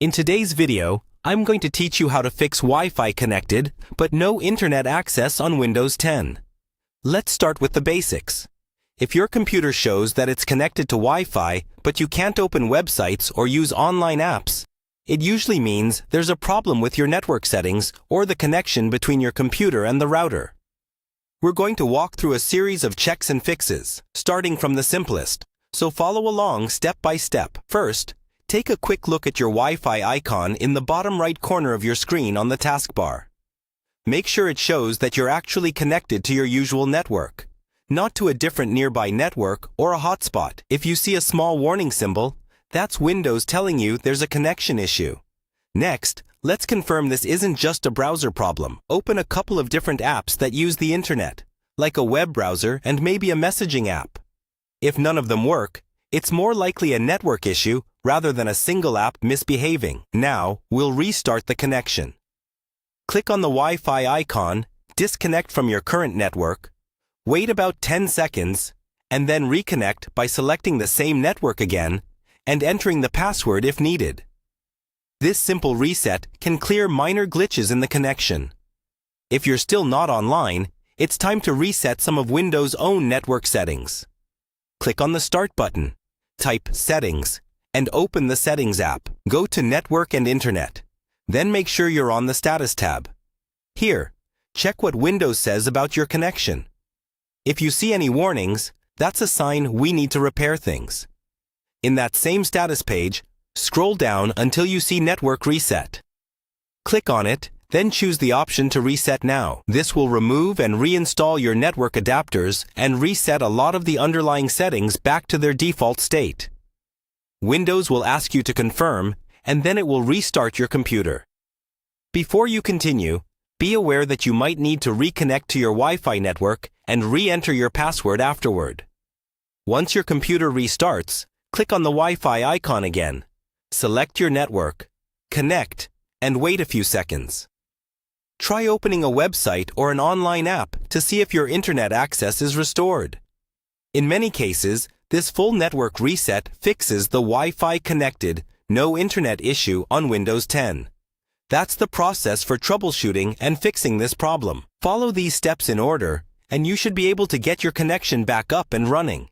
In today's video, I'm going to teach you how to fix Wi-Fi connected, but no internet access on Windows 10. Let's start with the basics. If your computer shows that it's connected to Wi-Fi, but you can't open websites or use online apps, it usually means there's a problem with your network settings or the connection between your computer and the router. We're going to walk through a series of checks and fixes, starting from the simplest, so follow along step by step. First, take a quick look at your Wi-Fi icon in the bottom right corner of your screen on the taskbar. Make sure it shows that you're actually connected to your usual network, not to a different nearby network or a hotspot. If you see a small warning symbol, that's Windows telling you there's a connection issue. Next, let's confirm this isn't just a browser problem. Open a couple of different apps that use the internet, like a web browser and maybe a messaging app. If none of them work, it's more likely a network issue rather than a single app misbehaving. Now, we'll restart the connection. Click on the Wi-Fi icon, disconnect from your current network, wait about 10 seconds, and then reconnect by selecting the same network again and entering the password if needed. This simple reset can clear minor glitches in the connection. If you're still not online, it's time to reset some of Windows' own network settings. Click on the Start button, type Settings, and open the Settings app. Go to Network and Internet. Then make sure you're on the Status tab. Here, check what Windows says about your connection. If you see any warnings, that's a sign we need to repair things. In that same status page, scroll down until you see Network Reset. Click on it, then choose the option to Reset Now. This will remove and reinstall your network adapters and reset a lot of the underlying settings back to their default state. Windows will ask you to confirm, and then it will restart your computer. Before you continue, be aware that you might need to reconnect to your Wi-Fi network and re-enter your password afterward. Once your computer restarts, click on the Wi-Fi icon again. Select your network, connect, and wait a few seconds. Try opening a website or an online app to see if your internet access is restored. In many cases, this full network reset fixes the Wi-Fi connected, no internet issue on Windows 10. That's the process for troubleshooting and fixing this problem. Follow these steps in order, and you should be able to get your connection back up and running.